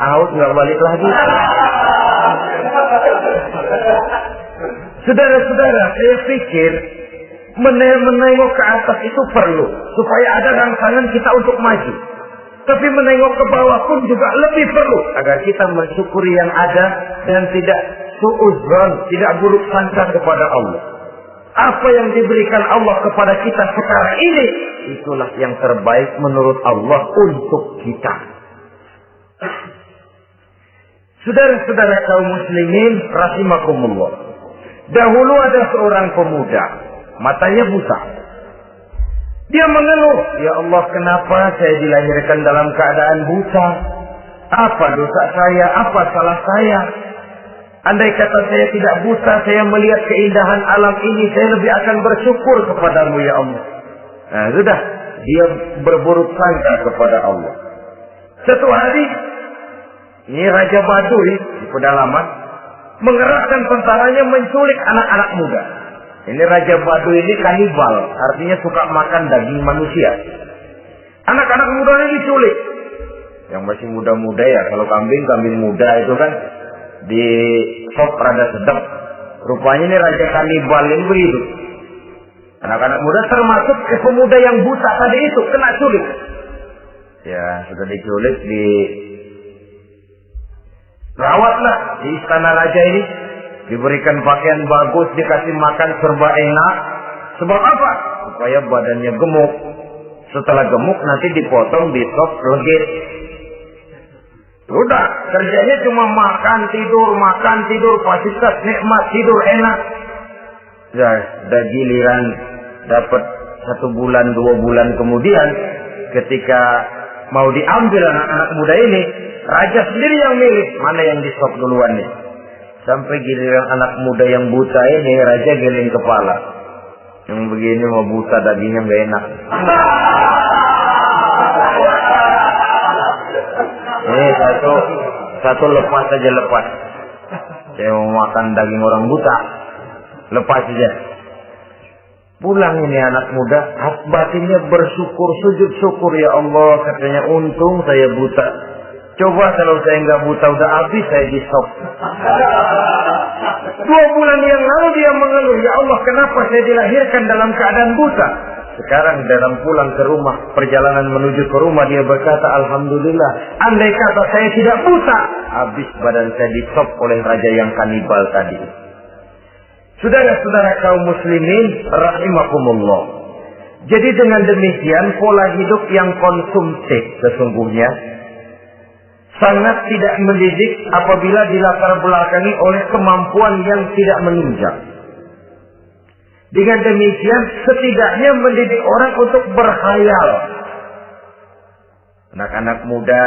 out, nggak balik lagi. Saudara-saudara, saya pikir menengok ke atas itu perlu supaya ada rangsangan kita untuk maju. Tapi menengok ke bawah pun juga lebih perlu agar kita mensyukuri yang ada dan tidak suudzon, tidak buruk sangka kepada Allah. Apa yang diberikan Allah kepada kita sekarang ini, itulah yang terbaik menurut Allah untuk kita. Saudara-saudara kaum muslimin rahimakumullah. Dahulu ada seorang pemuda, matanya buta. Dia mengeluh, ya Allah, kenapa saya dilahirkan dalam keadaan buta? Apa dosa saya? Apa salah saya? Andai kata saya tidak buta, saya melihat keindahan alam ini, saya lebih akan bersyukur kepadamu ya Allah. Nah, sudah, dia berburuk sangka kepada Allah. Satu hari, ini Raja Baduy di pedalaman mengerahkan tentaranya menculik anak-anak muda. Ini Raja Baduy ini kanibal, artinya suka makan daging manusia. Anak-anak muda ini diculik. Yang masih muda-muda ya, kalau kambing muda itu kan di sop rada sedap. Rupanya ini Raja kanibal ini begitu. Anak-anak muda termasuk pemuda yang buta tadi itu kena culik. Ya, sudah diculik, rawatlah di istana raja ini, diberikan pakaian bagus, dikasih makan serba enak. Sebab apa? Supaya badannya gemuk. Setelah gemuk nanti dipotong di sop legit. Udah, kerjanya cuma makan tidur, fasilitas nikmat, tidur enak. Ya, udah giliran dapat 1 bulan 2 bulan kemudian, ketika mau diambil anak-anak muda ini, raja sendiri yang milih mana yang di sop duluan nih. Sampai giliran anak muda yang buta ini, raja geleng kepala. Yang begini mau buta, dagingnya nggak enak. Ini satu lepas saja, lepas. Saya mau makan daging orang buta, lepas saja. Pulang ini anak muda, batinnya bersyukur, sujud syukur, ya Allah, katanya, untung saya buta. Coba kalau saya nggak buta, udah habis saya di sop. 2 bulan yang lalu dia mengeluh, ya Allah, kenapa saya dilahirkan dalam keadaan buta? Sekarang dalam pulang ke rumah, perjalanan menuju ke rumah, dia berkata, alhamdulillah, andai kata saya tidak buta, habis badan saya di sop oleh raja yang kanibal tadi. Saudara-saudara kaum muslimin rahimakumullah. Jadi dengan demikian pola hidup yang konsumtif sesungguhnya sangat tidak mendidik apabila dilatar belakangi oleh kemampuan yang tidak menunjang. Dengan demikian setidaknya mendidik orang untuk berkhayal. Anak-anak muda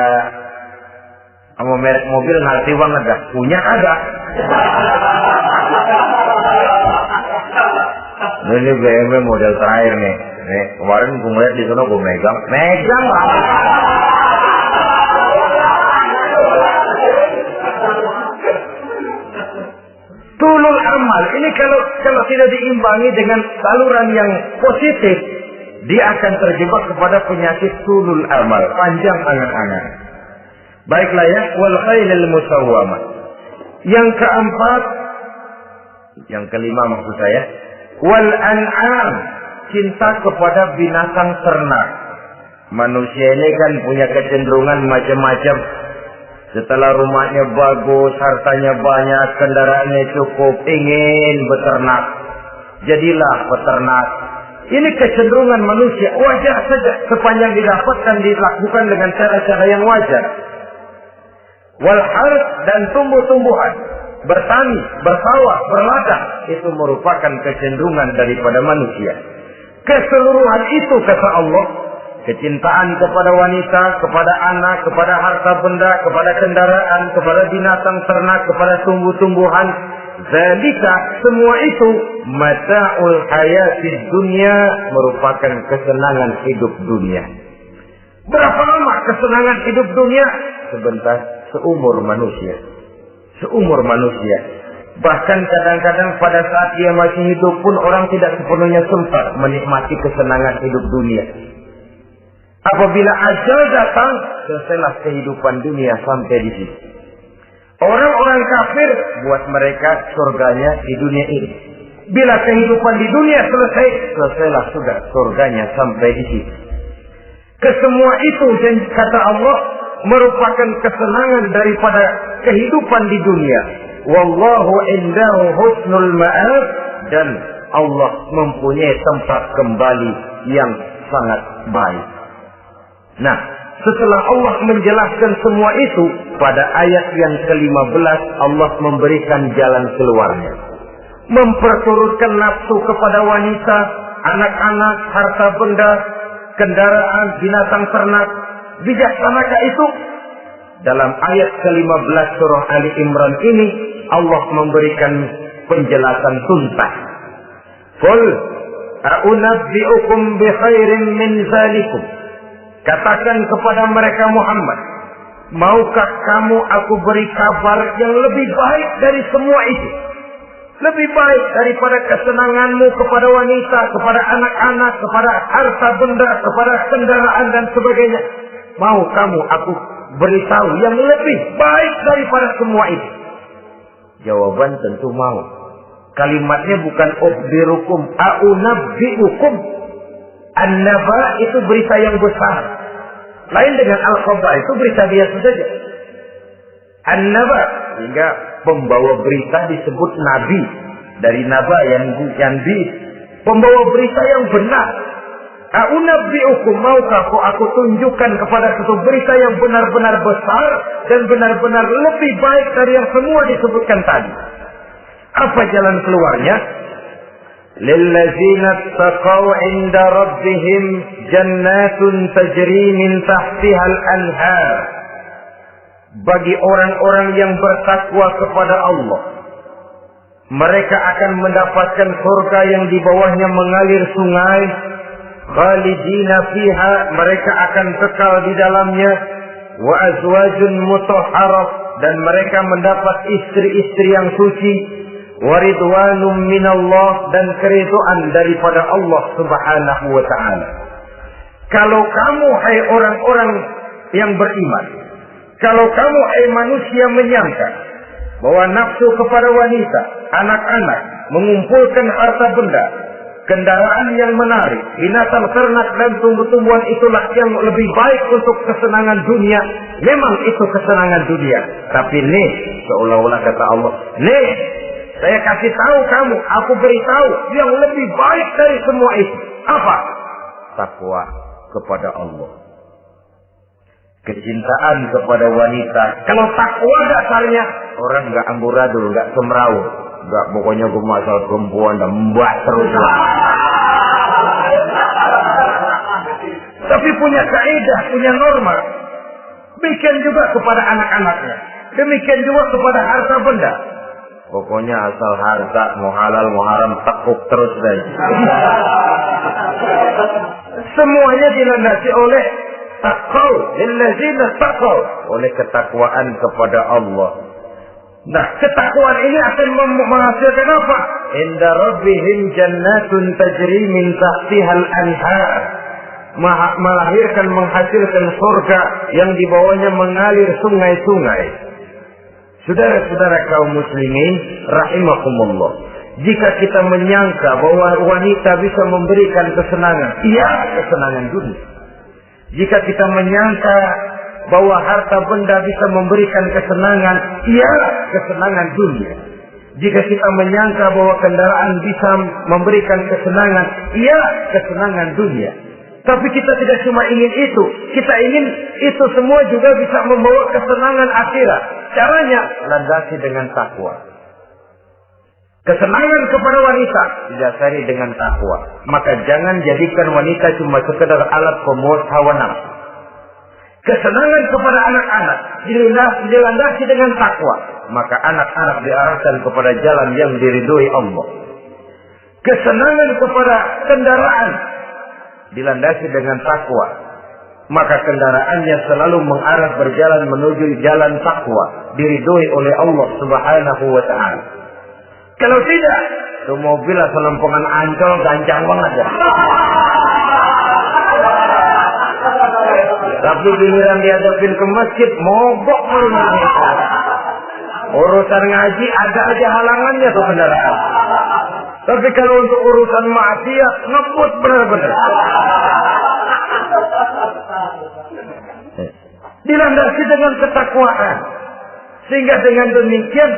sama merek mobil ngerti banget dah, punya agak. Ini BMW model terakhir nih. Kemarin gue ngeliat di sana, gue megang lah. Tulul amal ini kalau tidak diimbangi dengan saluran yang positif, dia akan terjebak kepada penyakit sulul amal, panjang angan-angan. Baiklah ya, wal khailil musawwamah. Yang keempat, yang kelima maksud saya, wal an'am, cinta kepada binatang ternak. Manusia ini kan punya kecenderungan macam-macam. Setelah rumahnya bagus, hartanya banyak, kendaraannya cukup, ingin beternak. Jadilah peternak. Ini kecenderungan manusia, wajar saja sepanjang didapatkan dilakukan dengan cara-cara yang wajar. Wal harth, dan tumbuh-tumbuhan, bertani, bersawah, berladang, itu merupakan kecenderungan daripada manusia. Keseluruhan itu kata Allah, kecintaan kepada wanita, kepada anak, kepada harta benda, kepada kendaraan, kepada binatang ternak, kepada tumbuh-tumbuhan, zalika, semua itu mata'ul hayatid dunya, merupakan kesenangan hidup dunia. Berapa lama kesenangan hidup dunia? Sebentar, seumur manusia. Seumur manusia. Bahkan kadang-kadang pada saat dia masih hidup pun orang tidak sepenuhnya sempat menikmati kesenangan hidup dunia. Apabila ajal datang, selesailah kehidupan dunia sampai di situ. Orang-orang kafir, buat mereka surganya di dunia ini. Bila kehidupan di dunia selesai, selesailah sudah surganya sampai di situ. Kesemua itu, dan kata Allah, merupakan kesenangan daripada kehidupan di dunia. Wallahu indahu husnul ma'ab, dan Allah mempunyai tempat kembali yang sangat baik. Nah, setelah Allah menjelaskan semua itu, pada ayat yang ke-15 Allah memberikan jalan keluarnya. Memperturutkan nafsu kepada wanita, anak-anak, harta benda, kendaraan, binatang ternak. Bijaksanakah itu? Dalam ayat ke-15 surah Ali Imran ini, Allah memberikan penjelasan tuntas. Qul a'unabbi'ukum bi khairin min zalikum. Katakan kepada mereka Muhammad, maukah kamu aku beri kabar yang lebih baik dari semua itu? Lebih baik daripada kesenanganmu kepada wanita, kepada anak-anak, kepada harta benda, kepada kendaraan dan sebagainya. Mau kamu aku beritahu yang lebih baik daripada semua itu? Jawaban tentu mau. Kalimatnya bukan ukhbirukum, a'unabbi'ukum. An-naba itu berita yang besar. Lain dengan al-khabar, itu berita biasa saja. An-naba, sehingga pembawa berita disebut nabi. Dari naba yang bi, pembawa berita yang benar. A'unabbi'ukum, maukah aku tunjukkan kepada satu berita yang benar-benar besar dan benar-benar lebih baik dari yang semua disebutkan tadi. Apa jalan keluarnya? Lillazina taqaw 'inda rabbihim jannatun tajri min tahtiha al-anhar. Bagi orang-orang yang bertakwa kepada Allah, mereka akan mendapatkan surga yang di bawahnya mengalir sungai. Khalidina fiha, mereka akan kekal di dalamnya. Wa azwajun mutahharah, dan mereka mendapat istri-istri yang suci. Waridwanum minallah, dan keridhaan daripada Allah subhanahu wa ta'ala. Kalau kamu hai orang-orang yang beriman, kalau kamu hai manusia menyangka bahwa nafsu kepada wanita, anak-anak, mengumpulkan harta benda, kendaraan yang menarik, binatang ternak dan tumbuh-tumbuhan itulah yang lebih baik untuk kesenangan dunia, memang itu kesenangan dunia. Tapi nih, seolah-olah kata Allah, nih, saya kasih tahu kamu, aku beritahu yang lebih baik dari semua itu. Apa? Takwa kepada Allah. Kecintaan kepada wanita. Kalau takwa dasarnya, orang nggak amburadul, nggak semrawut, nggak pokoknya gue masalah perempuan dan mbak terus. Tapi punya kaidah, punya norma. Demikian juga kepada anak-anaknya. Demikian juga kepada harta benda. Pokoknya asal harta, mau halal, mau haram, tekuk terus deh. Semuanya dilandasi oleh taqwa, lillazina taqaw, oleh ketakwaan kepada Allah. Nah, ketakwaan ini akan menghasilkan apa? Inda rabbihim jannatun tajri min tahtihal anhar. Menghasilkan surga yang di bawahnya mengalir sungai-sungai. Saudara-saudara kaum muslimin rahimakumullah, jika kita menyangka bahwa wanita bisa memberikan kesenangan, iya, kesenangan dunia. Jika kita menyangka bahwa harta benda bisa memberikan kesenangan, iya, kesenangan dunia. Jika kita menyangka bahwa kendaraan bisa memberikan kesenangan, iya, kesenangan dunia. Tapi kita tidak cuma ingin itu, kita ingin itu semua juga bisa membawa kesenangan akhirat. Caranya landasi dengan takwa. Kesenangan kepada wanita didasari dengan takwa. Maka jangan jadikan wanita cuma sekedar alat pemuas hawa nafsu. Kesenangan kepada anak-anak dilandasi dengan takwa. Maka anak-anak diarahkan kepada jalan yang diridhoi Allah. Kesenangan kepada kendaraan dilandasi dengan takwa, maka kendaraannya selalu mengarah berjalan menuju jalan takwa, diridhoi oleh Allah Subhanahu wa taala. Kalau tidak, tuh mobil asal lempengan Ancol gancang banget ya. Tapi giliran dihadapin ke masjid, mogok malunya. Urusan ngaji ada aja halangannya tuh kendaraan. Tapi kalau untuk urusan maksiat, ngebut benar-benar. Dilandasi dengan ketakwaan. Sehingga dengan demikian,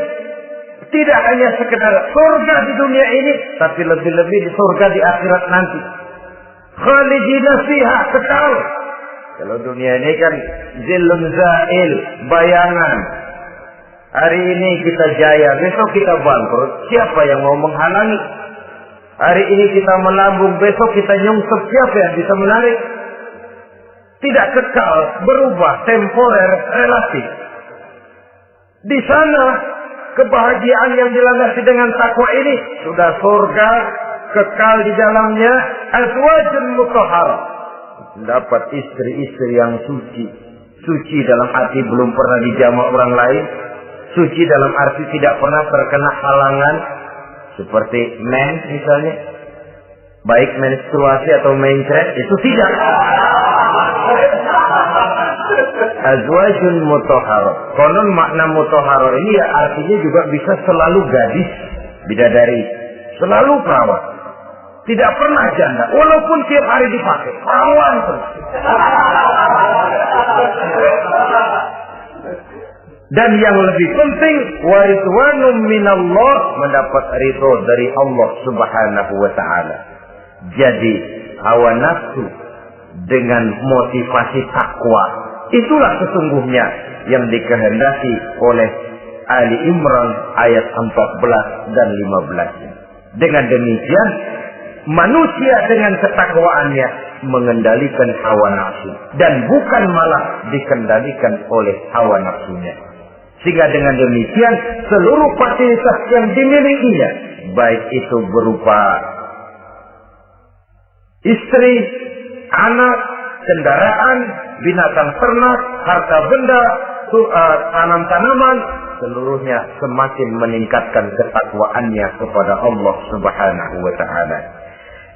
tidak hanya sekedar surga di dunia ini, tapi lebih-lebih di surga di akhirat nanti. Khalidina fiha, kekal. Kalau dunia ini kan zillun zail, bayangan. Hari ini kita jaya, besok kita bangkrut. Siapa yang mau menghalangi? Hari ini kita melambung, besok kita nyungsep. Siapa yang bisa menarik? Tidak kekal, berubah, temporer, relatif. Di sana kebahagiaan yang dilandasi dengan takwa ini sudah surga, kekal di dalamnya, azwajun mutahharah. Dapat istri-istri yang suci. Suci dalam arti belum pernah dijamah orang lain. Suci dalam arti tidak pernah terkena halangan. Seperti mens misalnya. Baik menstruasi atau mencret, itu tidak. Azwajun mutahharah. Konon makna mutahharah ini ya artinya juga bisa selalu gadis, bidadari. Selalu perawat. Tidak pernah janda, walaupun tiap hari dipakai. Perawan terus. Dan yang lebih penting, waridwanum minallah, mendapat ridho dari Allah Subhanahu wa taala. Jadi hawa nafsu dengan motivasi takwa, itulah sesungguhnya yang dikehendaki oleh Ali Imran ayat 14 dan 15. Dengan demikian, manusia dengan ketakwaannya mengendalikan hawa nafsu dan bukan malah dikendalikan oleh hawa nafsunya. Sehingga dengan demikian seluruh fasilitas yang dimilikinya, baik itu berupa istri, anak, kendaraan, binatang ternak, harta benda, tanam-tanaman, seluruhnya semakin meningkatkan ketakwaannya kepada Allah Subhanahu wa taala.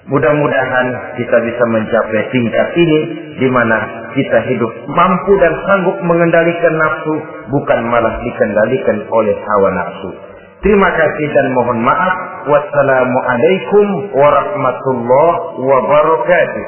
Mudah-mudahan kita bisa mencapai tingkat ini di mana kita hidup mampu dan sanggup mengendalikan nafsu, bukan malah dikendalikan oleh hawa nafsu. Terima kasih dan mohon maaf. Wassalamualaikum warahmatullahi wabarakatuh.